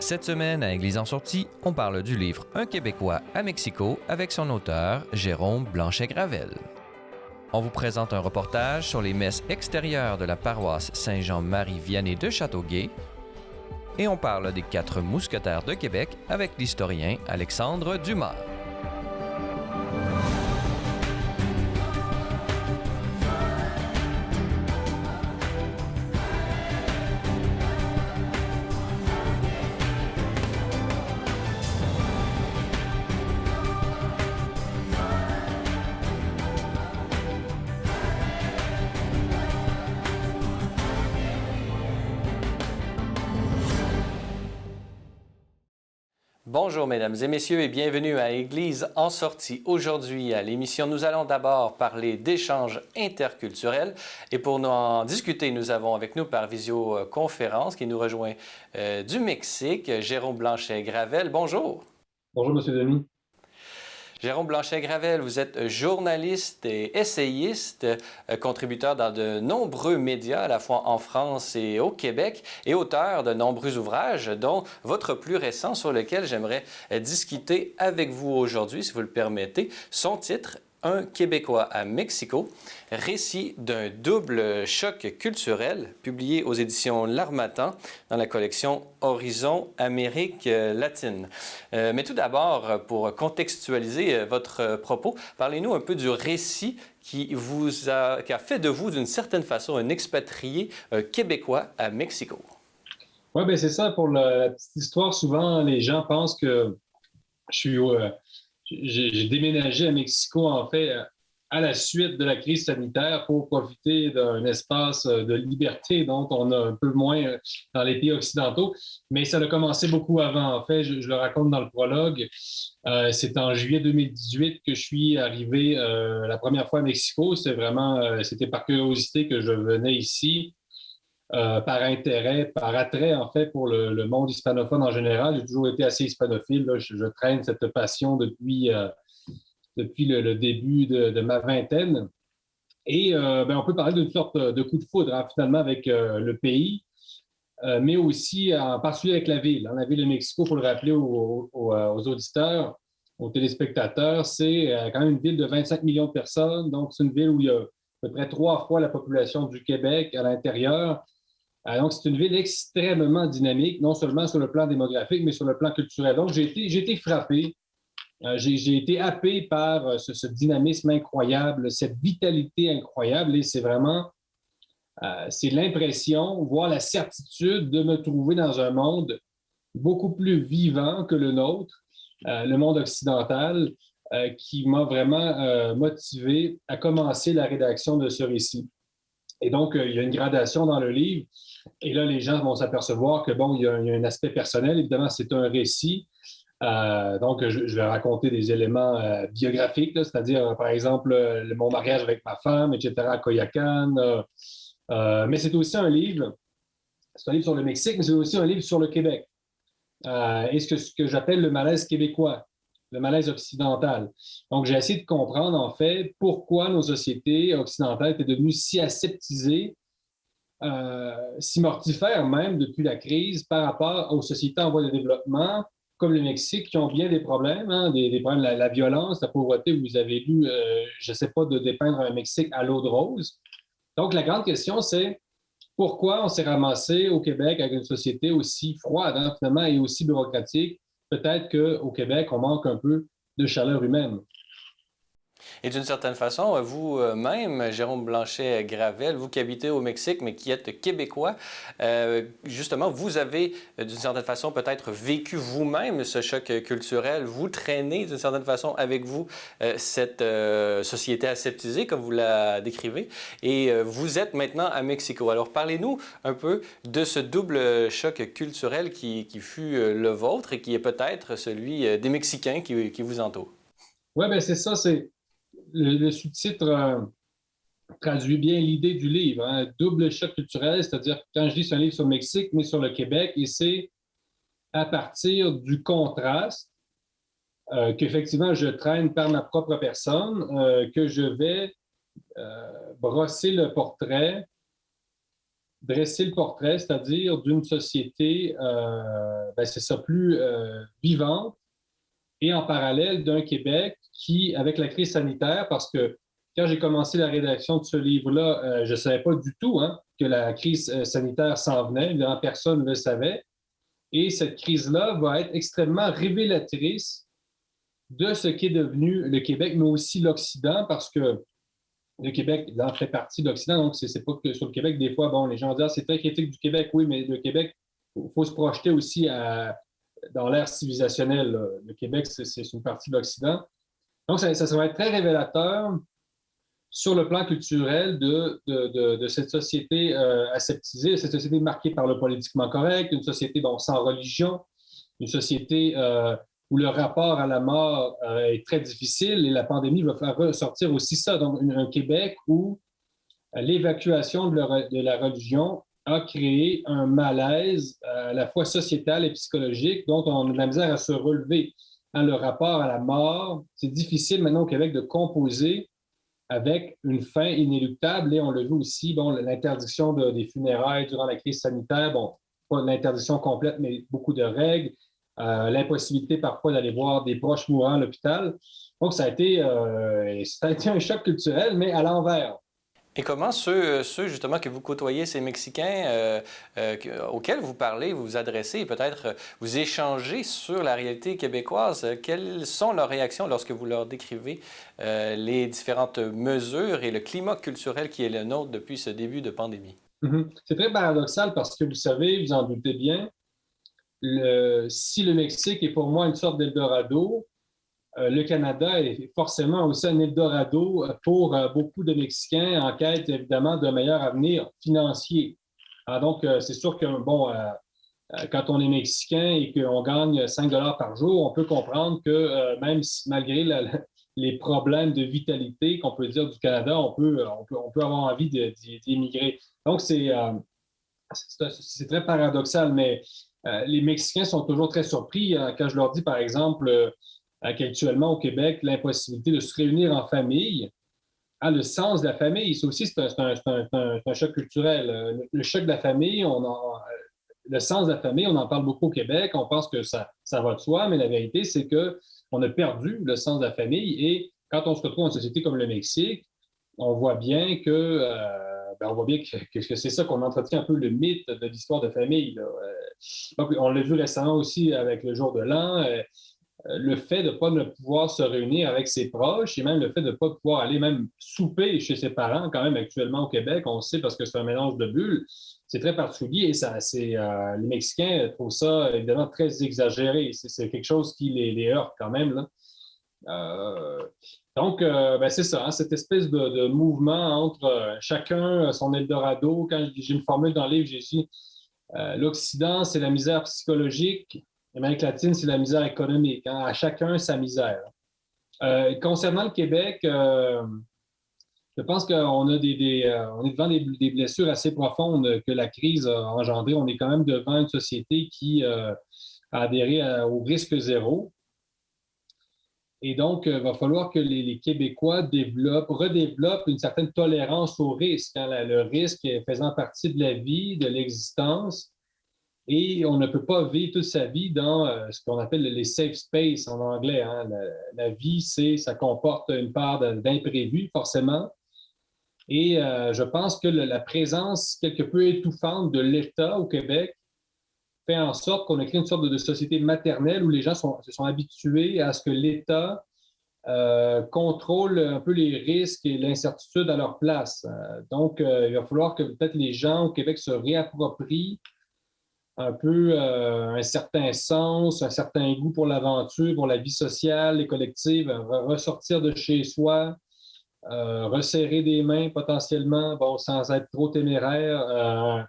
Cette semaine, à Église en sortie, on parle du livre Un Québécois à Mexico avec son auteur, Jérôme Blanchet-Gravel. On vous présente un reportage sur les messes extérieures de la paroisse Saint-Jean-Marie-Vianney de Châteauguay. Et on parle des 4 mousquetaires de Québec avec l'historien Alexandre Dumas. Bonjour mesdames et messieurs et bienvenue à Église en sortie. Aujourd'hui à l'émission, nous allons d'abord parler d'échanges interculturels et pour en discuter, nous avons avec nous par visioconférence qui nous rejoint du Mexique, Jérôme Blanchet-Gravel. Bonjour. Bonjour M. Denis. Jérôme Blanchet-Gravel, vous êtes journaliste et essayiste, contributeur dans de nombreux médias, à la fois en France et au Québec, et auteur de nombreux ouvrages, dont votre plus récent sur lequel j'aimerais discuter avec vous aujourd'hui, si vous le permettez. Son titre, Un Québécois à Mexico, récit d'un double choc culturel, publié aux éditions L'Harmattan dans la collection Horizon Amérique latine. Mais tout d'abord, pour contextualiser votre propos, parlez-nous un peu du récit qui a fait de vous, d'une certaine façon, un expatrié québécois à Mexico. Oui, bien c'est ça. Pour la petite histoire, souvent, les gens pensent que je suis j'ai déménagé à Mexico, en fait, à la suite de la crise sanitaire pour profiter d'un espace de liberté dont on a un peu moins dans les pays occidentaux. Mais ça a commencé beaucoup avant. En fait, je le raconte dans le prologue. C'est en juillet 2018 que je suis arrivé la première fois à Mexico. C'était vraiment, c'était par curiosité que je venais ici. Par intérêt, par attrait, en fait, pour le monde hispanophone en général. J'ai toujours été assez hispanophile. Là. Je traîne cette passion depuis le début de ma vingtaine. Et on peut parler d'une sorte de coup de foudre, hein, finalement, avec le pays, mais aussi en particulier avec la ville. Hein. La ville de Mexico, il faut le rappeler aux auditeurs, aux téléspectateurs, c'est quand même une ville de 25 millions de personnes. Donc, c'est une ville où il y a à peu près 3 fois la population du Québec à l'intérieur. Donc, c'est une ville extrêmement dynamique, non seulement sur le plan démographique, mais sur le plan culturel. Donc, j'ai été frappé, j'ai été happé par ce dynamisme incroyable, cette vitalité incroyable. Et c'est vraiment, c'est l'impression, voire la certitude de me trouver dans un monde beaucoup plus vivant que le nôtre, le monde occidental, qui m'a vraiment motivé à commencer la rédaction de ce récit. Et donc, il y a une gradation dans le livre. Et là, les gens vont s'apercevoir que, bon, il y a un aspect personnel. Évidemment, c'est un récit. Donc, je vais raconter des éléments biographiques, là, c'est-à-dire, par exemple, mon mariage avec ma femme, etc., à Coyoacán. Mais c'est aussi un livre, c'est un livre sur le Mexique, mais c'est aussi un livre sur le Québec. Et ce que j'appelle le malaise québécois, le malaise occidental. Donc, j'ai essayé de comprendre, en fait, pourquoi nos sociétés occidentales étaient devenues si aseptisées, si mortifères même depuis la crise par rapport aux sociétés en voie de développement, comme le Mexique, qui ont bien des problèmes, hein, des problèmes, la violence, la pauvreté. Vous avez lu, je ne sais pas, de dépeindre un Mexique à l'eau de rose. Donc, la grande question, c'est pourquoi on s'est ramassé au Québec avec une société aussi froide, hein, finalement, et aussi bureaucratique? Peut-être qu'au Québec, on manque un peu de chaleur humaine. Et d'une certaine façon, vous-même, Jérôme Blanchet-Gravel, vous qui habitez au Mexique, mais qui êtes québécois, justement, vous avez, d'une certaine façon, peut-être vécu vous-même ce choc culturel. Vous traînez, d'une certaine façon, avec vous cette société aseptisée, comme vous la décrivez, et vous êtes maintenant à Mexico. Alors, parlez-nous un peu de ce double choc culturel qui fut le vôtre et qui est peut-être celui des Mexicains qui vous entourent. Oui, bien, c'est ça, c'est le sous-titre traduit bien l'idée du livre, hein, double choc culturel, c'est-à-dire que quand je dis c'est un livre sur le Mexique, mais sur le Québec, et c'est à partir du contraste qu'effectivement je traîne par ma propre personne, que je vais brosser le portrait dresser le portrait, c'est-à-dire d'une société, c'est ça, plus vivante et en parallèle d'un Québec qui, avec la crise sanitaire, parce que quand j'ai commencé la rédaction de ce livre-là, je ne savais pas du tout que la crise sanitaire s'en venait. Évidemment, personne ne le savait. Et cette crise-là va être extrêmement révélatrice de ce qu'est devenu le Québec, mais aussi l'Occident, parce que le Québec en fait partie de l'Occident, donc c'est pas que sur le Québec. Des fois, bon, les gens disent ah, c'est très critique du Québec, oui, mais le Québec, il faut se projeter aussi dans l'ère civilisationnelle. Là. Le Québec, c'est une partie de l'Occident. Donc, ça va être très révélateur sur le plan culturel de cette société aseptisée, cette société marquée par le politiquement correct, une société sans religion, une société où le rapport à la mort est très difficile et la pandémie va faire ressortir aussi ça. Donc, un Québec où l'évacuation de la religion a créé un malaise à la fois sociétal et psychologique dont on a de la misère à se relever. Le rapport à la mort, c'est difficile maintenant au Québec de composer avec une fin inéluctable. Et on l'a vu aussi, l'interdiction des funérailles durant la crise sanitaire, pas l'interdiction complète, mais beaucoup de règles, l'impossibilité parfois d'aller voir des proches mourants à l'hôpital. Donc, ça a été un choc culturel, mais à l'envers. Et comment ceux justement que vous côtoyez, ces Mexicains auxquels vous parlez, vous vous adressez et peut-être vous échangez sur la réalité québécoise, quelles sont leurs réactions lorsque vous leur décrivez les différentes mesures et le climat culturel qui est le nôtre depuis ce début de pandémie? Mm-hmm. C'est très paradoxal parce que vous savez, vous en doutez bien, si le Mexique est pour moi une sorte d'Eldorado, le Canada est forcément aussi un Eldorado pour beaucoup de Mexicains en quête, évidemment, d'un meilleur avenir financier. Donc, c'est sûr que, quand on est Mexicain et qu'on gagne 5 par jour, on peut comprendre que même si, malgré les problèmes de vitalité qu'on peut dire du Canada, on peut avoir envie d'y émigrer. Donc, c'est très paradoxal, mais les Mexicains sont toujours très surpris quand je leur dis, par exemple, qu'actuellement au Québec, l'impossibilité de se réunir en famille, le sens de la famille, ça aussi, c'est un choc culturel. Le choc de la famille, le sens de la famille, on en parle beaucoup au Québec, on pense que ça va de soi, mais la vérité, c'est qu'on a perdu le sens de la famille et quand on se retrouve dans une société comme le Mexique, on voit bien que c'est ça qu'on entretient un peu le mythe de l'histoire de famille. Là. Donc, on l'a vu récemment aussi avec le jour de l'an. Le fait de ne pas pouvoir se réunir avec ses proches et même le fait de ne pas pouvoir aller même souper chez ses parents, quand même actuellement au Québec, on le sait parce que c'est un mélange de bulles, c'est très particulier et les Mexicains trouvent ça évidemment très exagéré. C'est quelque chose qui les heurte quand même. Là. Donc, c'est ça, cette espèce de mouvement entre chacun son Eldorado. Quand j'ai une formule dans le livre, j'ai dit l'Occident, c'est la misère psychologique. L'Amérique latine, c'est la misère économique. À chacun sa misère. Concernant le Québec, je pense qu'on a on est devant des blessures assez profondes que la crise a engendrées. On est quand même devant une société qui a adhéré au risque zéro. Et donc, il va falloir que les Québécois redéveloppent une certaine tolérance au risque. Le risque faisant partie de la vie, de l'existence. Et on ne peut pas vivre toute sa vie dans ce qu'on appelle les safe space en anglais. La vie, ça comporte une part d'imprévu, forcément. Et je pense que la présence quelque peu étouffante de l'État au Québec fait en sorte qu'on a créé une sorte de société maternelle où les gens se sont habitués à ce que l'État contrôle un peu les risques et l'incertitude à leur place. Donc, il va falloir que peut-être les gens au Québec se réapproprient un peu un certain sens, un certain goût pour l'aventure, pour la vie sociale et collective, ressortir de chez soi, resserrer des mains potentiellement, sans être trop téméraire.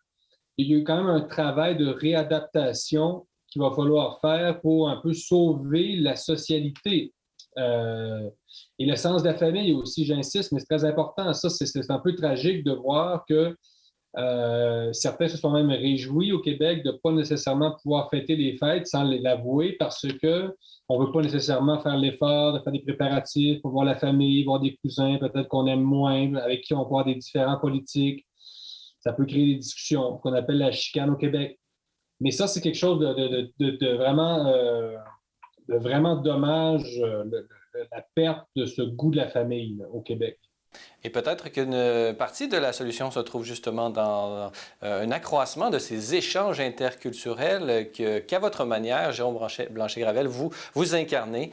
Il y a eu quand même un travail de réadaptation qu'il va falloir faire pour un peu sauver la socialité. Et le sens de la famille aussi, j'insiste, mais c'est très important. Ça, c'est un peu tragique de voir que certains se sont même réjouis au Québec de ne pas nécessairement pouvoir fêter les fêtes sans l'avouer parce qu'on ne veut pas nécessairement faire l'effort de faire des préparatifs pour voir la famille, voir des cousins, peut-être qu'on aime moins, avec qui on peut avoir des différends politiques. Ça peut créer des discussions, qu'on appelle la chicane au Québec. Mais ça, c'est quelque chose de vraiment dommage, la perte de ce goût de la famille là, au Québec. Et peut-être qu'une partie de la solution se trouve justement dans un accroissement de ces échanges interculturels qu'à votre manière, Jérôme Blanchet-Gravel, vous incarnez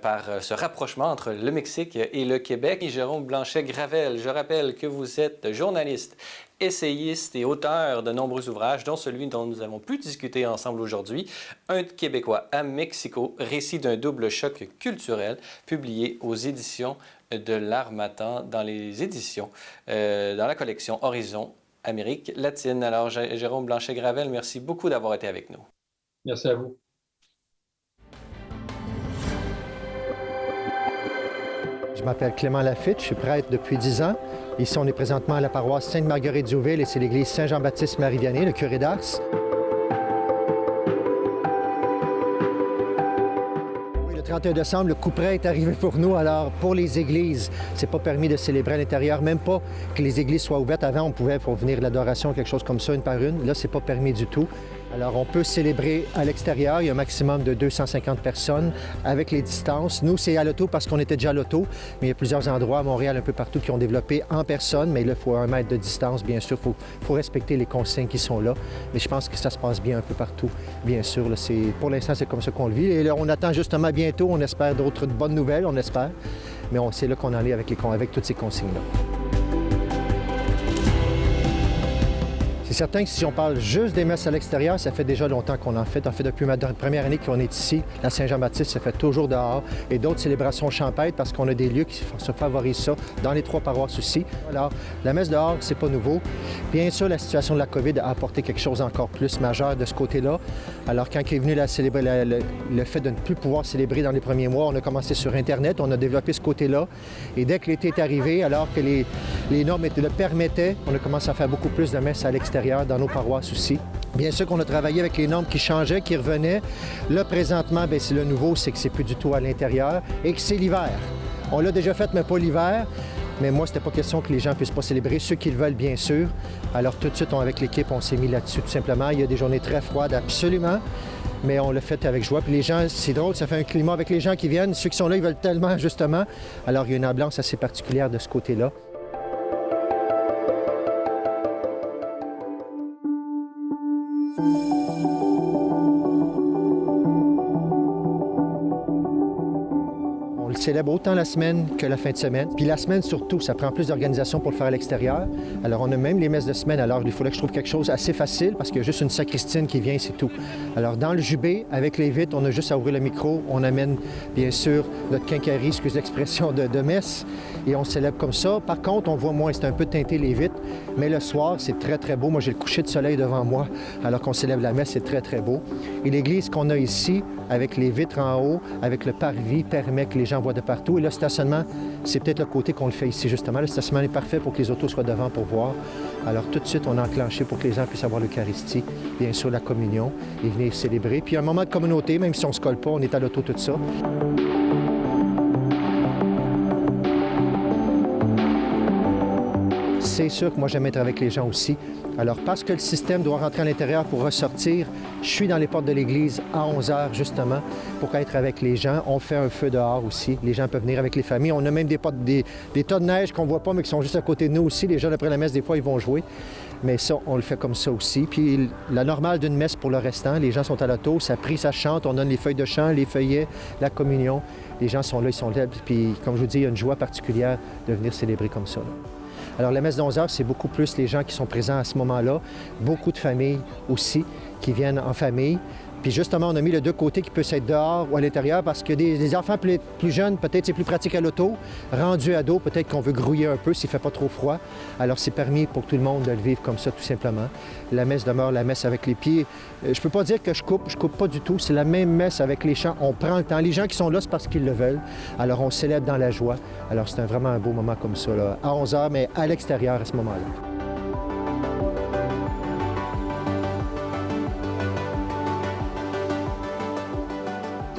par ce rapprochement entre le Mexique et le Québec. Et Jérôme Blanchet-Gravel, je rappelle que vous êtes journaliste, essayiste et auteur de nombreux ouvrages, dont celui dont nous avons pu discuter ensemble aujourd'hui, Un Québécois à Mexico, récit d'un double choc culturel, publié aux éditions de l'Harmattan dans les éditions, dans la collection Horizon Amérique latine. Alors, Jérôme Blanchet-Gravel, merci beaucoup d'avoir été avec nous. Merci à vous. Je m'appelle Clément Lafitte, je suis prêtre depuis 10 ans. Ici, on est présentement à la paroisse Sainte-Marguerite-Diouville et c'est l'église Saint-Jean-Baptiste-Marie-Vianney, le curé d'Ars. Le 31 décembre, le couperet est arrivé pour nous. Alors, pour les églises, c'est pas permis de célébrer à l'intérieur, même pas que les églises soient ouvertes. Avant, on pouvait pour venir l'adoration, quelque chose comme ça, une par une. Là, c'est pas permis du tout. Alors, on peut célébrer à l'extérieur. Il y a un maximum de 250 personnes avec les distances. Nous, c'est à l'auto parce qu'on était déjà à l'auto, mais il y a plusieurs endroits à Montréal, un peu partout, qui ont développé en personne. Mais là, il faut 1 mètre de distance, bien sûr. Il faut respecter les consignes qui sont là. Mais je pense que ça se passe bien un peu partout, bien sûr. Là, pour l'instant, c'est comme ça qu'on le vit. Et là, on attend justement bientôt, on espère d'autres bonnes nouvelles, on espère. Mais c'est là qu'on en est avec toutes ces consignes-là. C'est certain que si on parle juste des messes à l'extérieur, ça fait déjà longtemps qu'on en fait. En fait, depuis ma première année qu'on est ici, la Saint-Jean-Baptiste se fait toujours dehors et d'autres célébrations champêtres parce qu'on a des lieux qui se favorisent ça dans les 3 paroisses aussi. Alors, la messe dehors, c'est pas nouveau. Bien sûr, la situation de la COVID a apporté quelque chose encore plus majeur de ce côté-là. Alors, quand il est venu le fait de ne plus pouvoir célébrer dans les premiers mois, on a commencé sur Internet, on a développé ce côté-là. Et dès que l'été est arrivé, alors que les normes le permettaient, on a commencé à faire beaucoup plus de messes à l'extérieur dans nos paroisses aussi. Bien sûr qu'on a travaillé avec les normes qui changeaient, qui revenaient. Là, présentement, c'est le nouveau, c'est que c'est plus du tout à l'intérieur et que c'est l'hiver. On l'a déjà fait, mais pas l'hiver. Mais moi, c'était pas question que les gens puissent pas célébrer, ceux qui le veulent, bien sûr. Alors, tout de suite, avec l'équipe, on s'est mis là-dessus, tout simplement. Il y a des journées très froides, absolument, mais on l'a fait avec joie. Puis les gens, c'est drôle, ça fait un climat avec les gens qui viennent. Ceux qui sont là, ils veulent tellement, justement. Alors, il y a une ambiance assez particulière de ce côté-là. On le célèbre autant la semaine que la fin de semaine. Puis la semaine surtout, ça prend plus d'organisation pour le faire à l'extérieur. Alors on a même les messes de semaine. Alors il faudrait que je trouve quelque chose assez facile parce qu'il y a juste une sacristine qui vient, c'est tout. Alors dans le jubé, avec les vitres, on a juste à ouvrir le micro. On amène bien sûr notre quincaillerie, excuse l'expression, de messe. Et on célèbre comme ça. Par contre, on voit moins, c'est un peu teinté les vitres. Mais le soir, c'est très, très beau. Moi, j'ai le coucher de soleil devant moi alors qu'on célèbre la messe, c'est très, très beau. Et l'église qu'on a ici, avec les vitres en haut, avec le parvis, permet que les gens voient de partout. Et le stationnement, c'est peut-être le côté qu'on le fait ici, justement. Le stationnement est parfait pour que les autos soient devant pour voir. Alors, tout de suite, on a enclenché pour que les gens puissent avoir l'Eucharistie, bien sûr, la communion, et venir célébrer. Puis, un moment de communauté, même si on ne se colle pas, on est à l'auto, tout ça. C'est sûr que moi, j'aime être avec les gens aussi. Alors, parce que le système doit rentrer à l'intérieur pour ressortir, je suis dans les portes de l'église à 11 h, justement, pour être avec les gens. On fait un feu dehors aussi. Les gens peuvent venir avec les familles. On a même des tas de neige qu'on ne voit pas, mais qui sont juste à côté de nous aussi. Les gens, après la messe, des fois, ils vont jouer. Mais ça, on le fait comme ça aussi. Puis la normale d'une messe pour le restant, les gens sont à l'auto, ça prie, ça chante, on donne les feuilles de chant, les feuillets, la communion. Les gens sont là, ils sont là. Puis, comme je vous dis, il y a une joie particulière de venir célébrer comme ça, là. Alors, la messe de 11 h, c'est beaucoup plus les gens qui sont présents à ce moment-là. Beaucoup de familles aussi qui viennent en famille. Puis justement, on a mis les 2 côtés qui peuvent être dehors ou à l'intérieur parce que des enfants plus jeunes, peut-être c'est plus pratique à l'auto. Rendus ados, peut-être qu'on veut grouiller un peu s'il ne fait pas trop froid. Alors c'est permis pour tout le monde de le vivre comme ça, tout simplement. La messe demeure la messe avec les pieds. Je ne peux pas dire que je coupe pas du tout. C'est la même messe avec les chants. On prend le temps. Les gens qui sont là, c'est parce qu'ils le veulent. Alors on célèbre dans la joie. Alors c'est vraiment un beau moment comme ça, là, à 11 h, mais à l'extérieur à ce moment-là.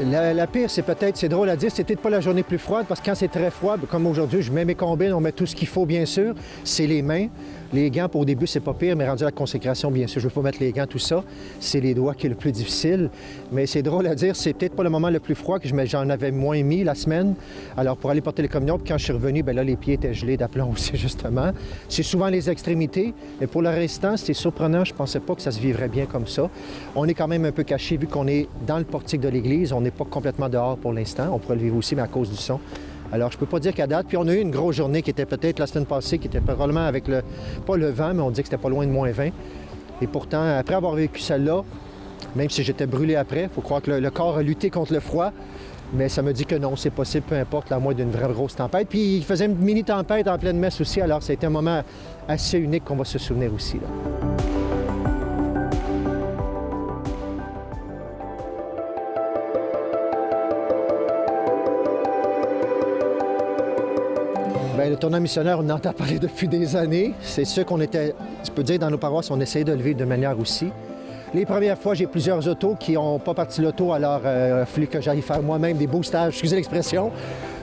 La pire, c'est drôle à dire, c'est peut-être pas la journée plus froide, parce que quand c'est très froid, comme aujourd'hui, je mets mes combines, on met tout ce qu'il faut, bien sûr, c'est les mains. Les gants, au début, c'est pas pire, mais rendu à la consécration, bien sûr, je ne veux pas mettre les gants, tout ça. C'est les doigts qui est le plus difficile. Mais c'est drôle à dire, c'est peut-être pas le moment le plus froid, que j'en avais moins mis la semaine. Alors, pour aller porter les communions, puis quand je suis revenu, bien là, les pieds étaient gelés d'aplomb aussi, justement. C'est souvent les extrémités, mais pour le restant, c'est surprenant. Je pensais pas que ça se vivrait bien comme ça. On est quand même un peu caché, vu qu'on est dans le portique de l'église. On n'est pas complètement dehors pour l'instant. On pourrait le vivre aussi, mais à cause du son. Alors, je ne peux pas dire qu'à date. Puis on a eu une grosse journée qui était peut-être la semaine passée, qui était probablement avec pas le vent, mais on dit que c'était pas loin de moins 20. Et pourtant, après avoir vécu celle-là, même si j'étais brûlé après, il faut croire que le corps a lutté contre le froid, mais ça me dit que non, c'est possible, peu importe, à moins d'une vraie grosse tempête. Puis il faisait une mini-tempête en pleine messe aussi, alors ça a été un moment assez unique qu'on va se souvenir aussi, là. Bien, le tournoi missionnaire, on en entend parler depuis des années. C'est sûr qu'on était, je peux dire, dans nos paroisses, on essayait de le vivre de manière aussi. Les premières fois, j'ai plusieurs autos qui n'ont pas parti l'auto, alors il a fallu que j'aille faire moi-même des boostages, excusez l'expression,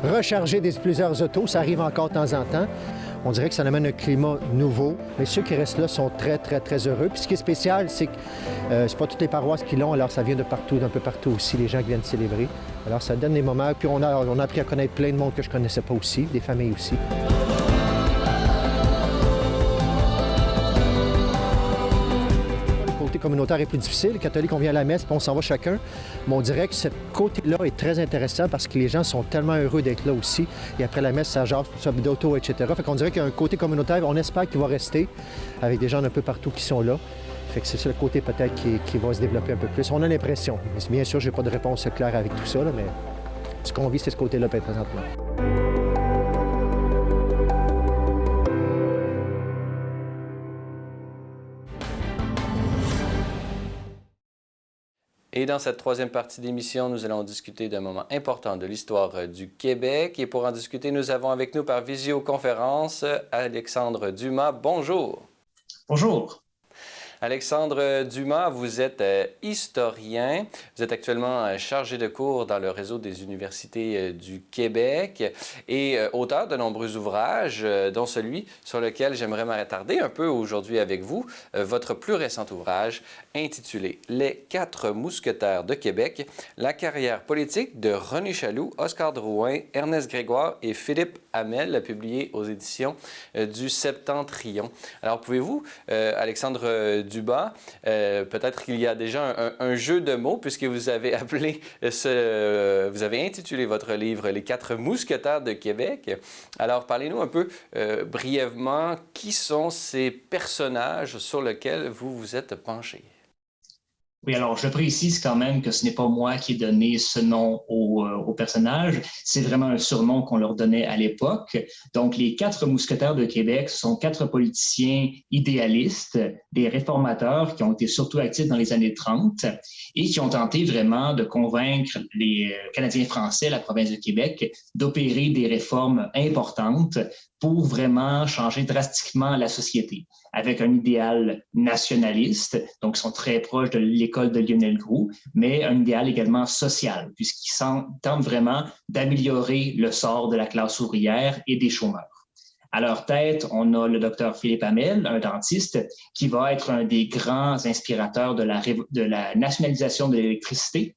recharger plusieurs autos, ça arrive encore de temps en temps. On dirait que ça amène un climat nouveau, mais ceux qui restent là sont très, très, très heureux. Puis ce qui est spécial, c'est que c'est pas toutes les paroisses qui l'ont, alors ça vient de partout, d'un peu partout aussi, les gens qui viennent célébrer. Alors ça donne des moments, puis on a appris à connaître plein de monde que je connaissais pas aussi, des familles aussi. Le côté communautaire est plus difficile. Les catholiques, on vient à la messe, puis on s'en va chacun. Mais on dirait que ce côté-là est très intéressant parce que les gens sont tellement heureux d'être là aussi. Et après la messe, ça jase, ça d'auto, etc. Fait qu'on dirait qu'il y a un côté communautaire, on espère qu'il va rester avec des gens un peu partout qui sont là. Fait que c'est ça le côté peut-être qui va se développer un peu plus. On a l'impression. Bien sûr, je n'ai pas de réponse claire avec tout ça, là, mais ce qu'on vit, c'est ce côté-là présentement. Et dans cette troisième partie d'émission, nous allons discuter d'un moment important de l'histoire du Québec. Et pour en discuter, nous avons avec nous par visioconférence Alexandre Dumas. Bonjour. Bonjour. Alexandre Dumas, vous êtes historien. Vous êtes actuellement chargé de cours dans le réseau des universités du Québec et auteur de nombreux ouvrages, dont celui sur lequel j'aimerais m'attarder un peu aujourd'hui avec vous, votre plus récent ouvrage intitulé « Les 4 mousquetaires de Québec, la carrière politique de René Chaloux, Oscar Drouin, Ernest Grégoire et Philippe Hamel », publié aux éditions du Septentrion. Alors, pouvez-vous, Alexandre Dumas, peut-être qu'il y a déjà un jeu de mots puisque vous avez appelé vous avez intitulé votre livre « Les 4 mousquetaires de Québec ». Alors, parlez-nous un peu brièvement, qui sont ces personnages sur lesquels vous vous êtes penché? Oui, alors je précise quand même que ce n'est pas moi qui ai donné ce nom au personnage. C'est vraiment un surnom qu'on leur donnait à l'époque. Donc, les 4 mousquetaires de Québec sont 4 politiciens idéalistes, des réformateurs qui ont été surtout actifs dans les années 30 et qui ont tenté vraiment de convaincre les Canadiens français, la province de Québec, d'opérer des réformes importantes pour vraiment changer drastiquement la société, avec un idéal nationaliste, donc ils sont très proches de l'école de Lionel Groulx, mais un idéal également social, puisqu'ils tentent vraiment d'améliorer le sort de la classe ouvrière et des chômeurs. À leur tête, on a le docteur Philippe Hamel, un dentiste, qui va être un des grands inspirateurs de la nationalisation de l'électricité.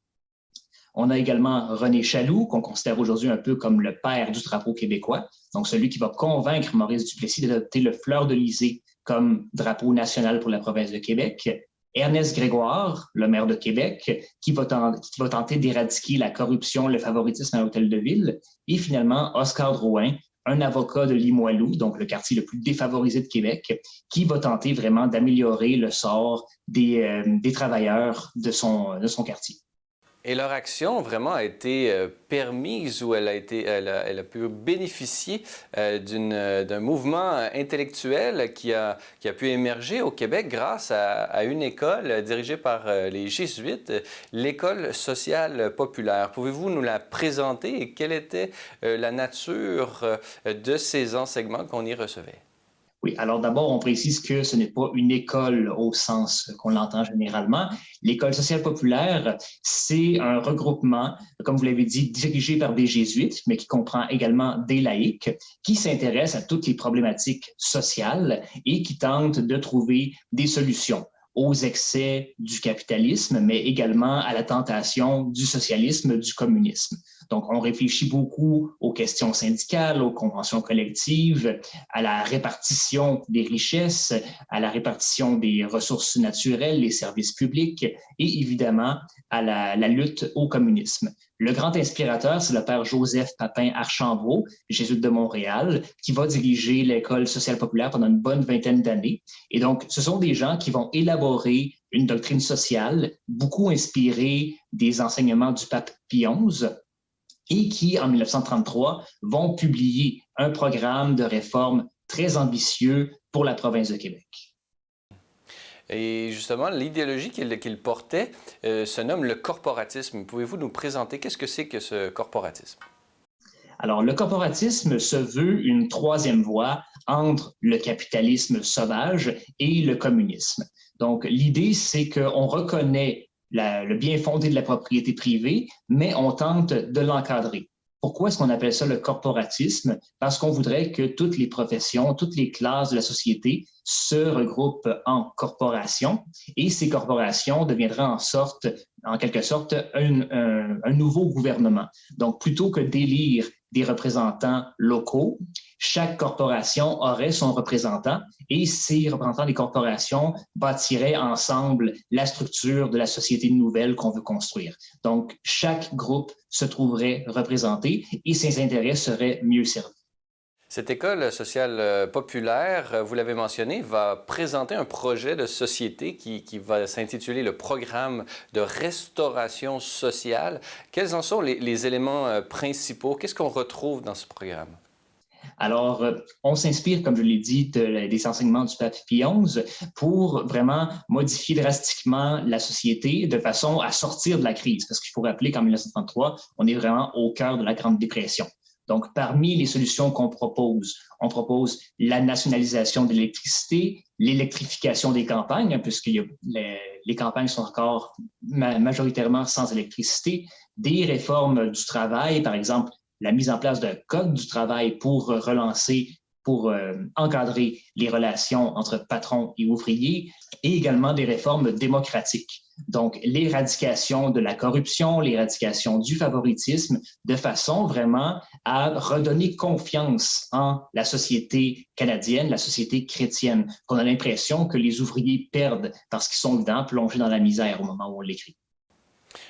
On a également René Chaloux, qu'on considère aujourd'hui un peu comme le père du drapeau québécois, donc celui qui va convaincre Maurice Duplessis d'adopter le fleur-de-lysée comme drapeau national pour la province de Québec. Ernest Grégoire, le maire de Québec, qui va tenter d'éradiquer la corruption, le favoritisme à l'hôtel de ville. Et finalement, Oscar Drouin, un avocat de Limoilou, donc le quartier le plus défavorisé de Québec, qui va tenter vraiment d'améliorer le sort des travailleurs de son quartier. Et leur action vraiment a été permise ou elle a pu bénéficier d'un mouvement intellectuel qui a pu émerger au Québec grâce à une école dirigée par les Jésuites, l'École sociale populaire. Pouvez-vous nous la présenter et quelle était la nature de ces enseignements qu'on y recevait? Oui, alors d'abord, on précise que ce n'est pas une école au sens qu'on l'entend généralement. L'École sociale populaire, c'est un regroupement, comme vous l'avez dit, dirigé par des jésuites, mais qui comprend également des laïcs, qui s'intéressent à toutes les problématiques sociales et qui tentent de trouver des solutions aux excès du capitalisme, mais également à la tentation du socialisme, du communisme. Donc, on réfléchit beaucoup aux questions syndicales, aux conventions collectives, à la répartition des richesses, à la répartition des ressources naturelles, les services publics et évidemment à la lutte au communisme. Le grand inspirateur, c'est le père Joseph Papin Archambault, jésuite de Montréal, qui va diriger l'École sociale populaire pendant une bonne vingtaine d'années. Et donc, ce sont des gens qui vont élaborer une doctrine sociale, beaucoup inspirée des enseignements du pape Pie XI, et qui, en 1933, vont publier un programme de réforme très ambitieux pour la province de Québec. Et justement, l'idéologie qu'il portait se nomme le corporatisme. Pouvez-vous nous présenter qu'est-ce que c'est que ce corporatisme? Alors, le corporatisme se veut une troisième voie entre le capitalisme sauvage et le communisme. Donc, l'idée, c'est qu'on reconnaît le bien fondé de la propriété privée, mais on tente de l'encadrer. Pourquoi est-ce qu'on appelle ça le corporatisme? Parce qu'on voudrait que toutes les professions, toutes les classes de la société se regroupent en corporations et ces corporations deviendraient en quelque sorte, un nouveau gouvernement. Donc, plutôt que d'élire des représentants locaux, chaque corporation aurait son représentant et ces représentants des corporations bâtiraient ensemble la structure de la société nouvelle qu'on veut construire. Donc, chaque groupe se trouverait représenté et ses intérêts seraient mieux servis. Cette école sociale populaire, vous l'avez mentionné, va présenter un projet de société qui va s'intituler le programme de restauration sociale. Quels en sont les éléments principaux? Qu'est-ce qu'on retrouve dans ce programme? Alors, on s'inspire, comme je l'ai dit, des enseignements du pape Pie XI pour vraiment modifier drastiquement la société de façon à sortir de la crise. Parce qu'il faut rappeler qu'en 1933, on est vraiment au cœur de la Grande Dépression. Donc, parmi les solutions qu'on propose, on propose la nationalisation de l'électricité, l'électrification des campagnes, puisque les campagnes sont encore majoritairement sans électricité, des réformes du travail, par exemple, la mise en place d'un code du travail pour encadrer les relations entre patrons et ouvriers, et également des réformes démocratiques. Donc, l'éradication de la corruption, l'éradication du favoritisme, de façon vraiment à redonner confiance en la société canadienne, la société chrétienne, qu'on a l'impression que les ouvriers perdent parce qu'ils sont dedans, plongés dans la misère au moment où on l'écrit.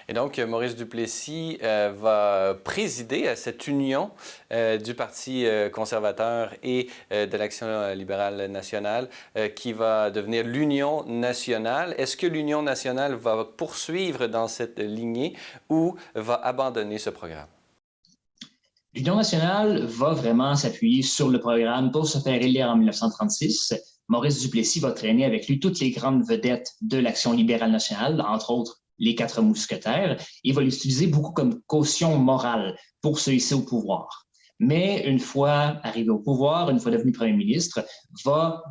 Et donc, Maurice Duplessis va présider à cette union du Parti conservateur et de l'Action libérale nationale qui va devenir l'Union nationale. Est-ce que l'Union nationale va poursuivre dans cette lignée ou va abandonner ce programme? L'Union nationale va vraiment s'appuyer sur le programme pour se faire élire en 1936. Maurice Duplessis va traîner avec lui toutes les grandes vedettes de l'Action libérale nationale, entre autres les 4 mousquetaires, et va l'utiliser beaucoup comme caution morale pour se hisser au pouvoir. Mais une fois arrivé au pouvoir, une fois devenu premier ministre, va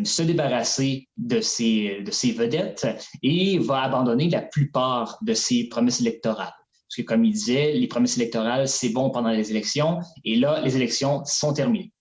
se débarrasser de ses vedettes et va abandonner la plupart de ses promesses électorales. Parce que, comme il disait, les promesses électorales, c'est bon pendant les élections, et là, les élections sont terminées.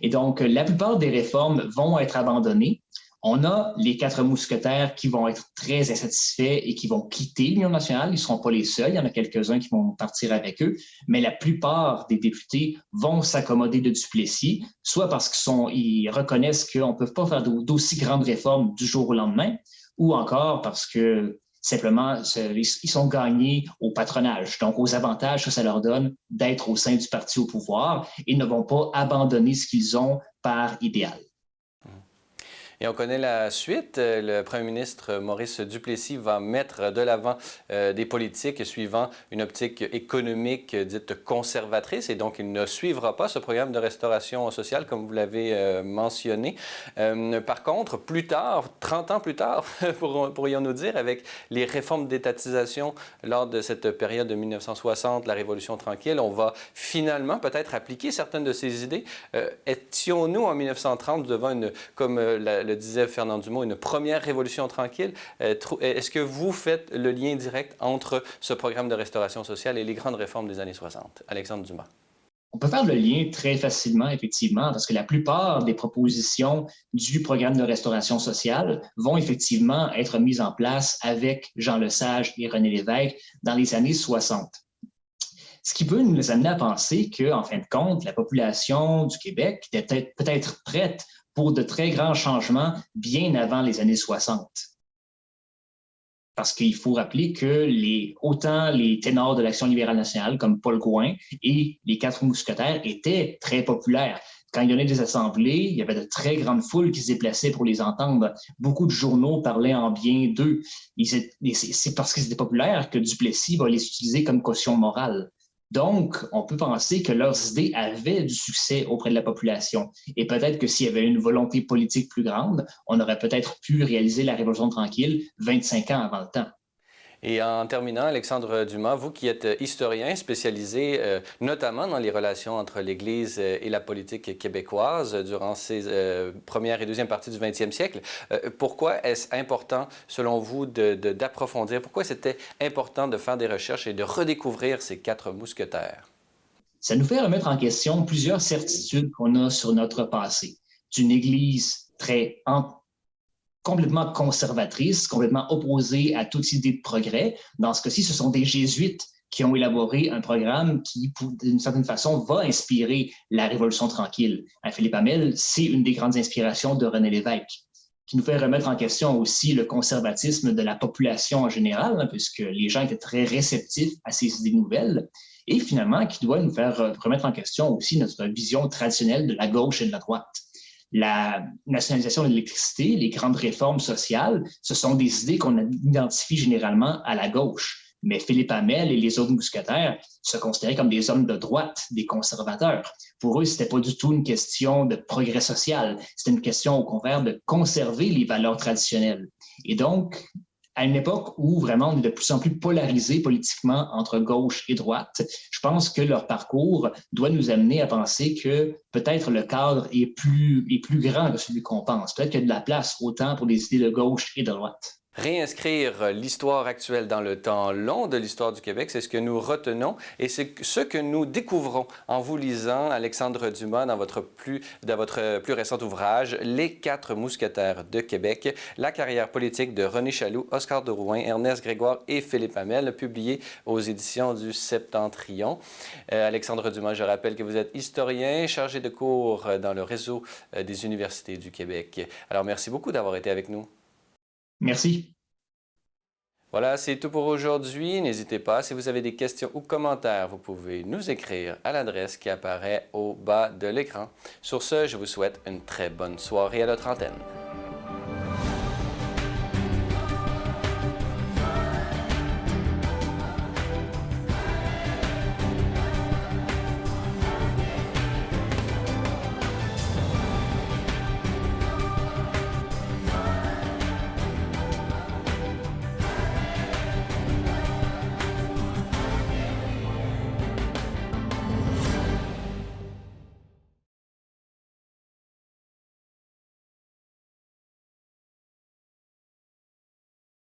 Et donc, la plupart des réformes vont être abandonnées. On a les 4 mousquetaires qui vont être très insatisfaits et qui vont quitter l'Union nationale. Ils ne seront pas les seuls. Il y en a quelques-uns qui vont partir avec eux. Mais la plupart des députés vont s'accommoder de Duplessis, soit parce qu'ils reconnaissent qu'on ne peut pas faire d'aussi grandes réformes du jour au lendemain, ou encore parce que simplement, ils sont gagnés au patronage, donc aux avantages que ça leur donne d'être au sein du parti au pouvoir et ne vont pas abandonner ce qu'ils ont par idéal. Et on connaît la suite. Le premier ministre Maurice Duplessis va mettre de l'avant des politiques suivant une optique économique dite conservatrice et donc il ne suivra pas ce programme de restauration sociale comme vous l'avez mentionné. Par contre, plus tard, 30 ans plus tard, pourrions-nous dire, avec les réformes d'étatisation lors de cette période de 1960, la Révolution tranquille, on va finalement peut-être appliquer certaines de ces idées. Étions-nous en 1930 devant comme le disait Fernand Dumont, une première révolution tranquille? Est-ce que vous faites le lien direct entre ce programme de restauration sociale et les grandes réformes des années 60? Alexandre Dumas. On peut faire le lien très facilement, effectivement, parce que la plupart des propositions du programme de restauration sociale vont effectivement être mises en place avec Jean Lesage et René Lévesque dans les années 60. Ce qui peut nous amener à penser qu'en fin de compte, la population du Québec était peut-être prête pour de très grands changements bien avant les années 60. Parce qu'il faut rappeler que autant les ténors de l'Action libérale nationale, comme Paul Gouin et les Quatre Mousquetaires, étaient très populaires. Quand il y avait des assemblées, il y avait de très grandes foules qui se déplaçaient pour les entendre. Beaucoup de journaux parlaient en bien d'eux. C'est parce qu'ils étaient populaires que Duplessis va les utiliser comme caution morale. Donc, on peut penser que leurs idées avaient du succès auprès de la population. Et peut-être que s'il y avait une volonté politique plus grande, on aurait peut-être pu réaliser la Révolution tranquille 25 ans avant le temps. Et en terminant, Alexandre Dumas, vous qui êtes historien spécialisé notamment dans les relations entre l'Église et la politique québécoise durant ces premières et deuxième parties du 20e siècle, pourquoi est-ce important, selon vous, d'approfondir? Pourquoi c'était important de faire des recherches et de redécouvrir ces quatre mousquetaires? Ça nous fait remettre en question plusieurs certitudes qu'on a sur notre passé. D'une Église complètement conservatrice, complètement opposée à toute idée de progrès. Dans ce cas-ci, ce sont des jésuites qui ont élaboré un programme qui, d'une certaine façon, va inspirer la Révolution tranquille. Philippe Hamel, c'est une des grandes inspirations de René Lévesque, qui nous fait remettre en question aussi le conservatisme de la population en général, puisque les gens étaient très réceptifs à ces idées nouvelles, et finalement, qui doit nous faire remettre en question aussi notre vision traditionnelle de la gauche et de la droite. La nationalisation de l'électricité, les grandes réformes sociales, ce sont des idées qu'on identifie généralement à la gauche. Mais Philippe Hamel et les autres mousquetaires se considéraient comme des hommes de droite, des conservateurs. Pour eux, ce n'était pas du tout une question de progrès social, c'était une question au contraire de conserver les valeurs traditionnelles. Et donc, à une époque où vraiment on est de plus en plus polarisé politiquement entre gauche et droite, je pense que leur parcours doit nous amener à penser que peut-être le cadre est plus grand que celui qu'on pense. Peut-être qu'il y a de la place autant pour des idées de gauche et de droite. Réinscrire l'histoire actuelle dans le temps long de l'histoire du Québec, c'est ce que nous retenons et c'est ce que nous découvrons en vous lisant, Alexandre Dumas, dans votre plus récent ouvrage, Les Quatre Mousquetaires de Québec, la carrière politique de René Chaloux, Oscar de Rouen, Ernest Grégoire et Philippe Hamel, publié aux éditions du Septentrion. Alexandre Dumas, je rappelle que vous êtes historien, chargé de cours dans le réseau des universités du Québec. Alors, merci beaucoup d'avoir été avec nous. Merci. Voilà, c'est tout pour aujourd'hui. N'hésitez pas, si vous avez des questions ou commentaires, vous pouvez nous écrire à l'adresse qui apparaît au bas de l'écran. Sur ce, je vous souhaite une très bonne soirée à notre antenne.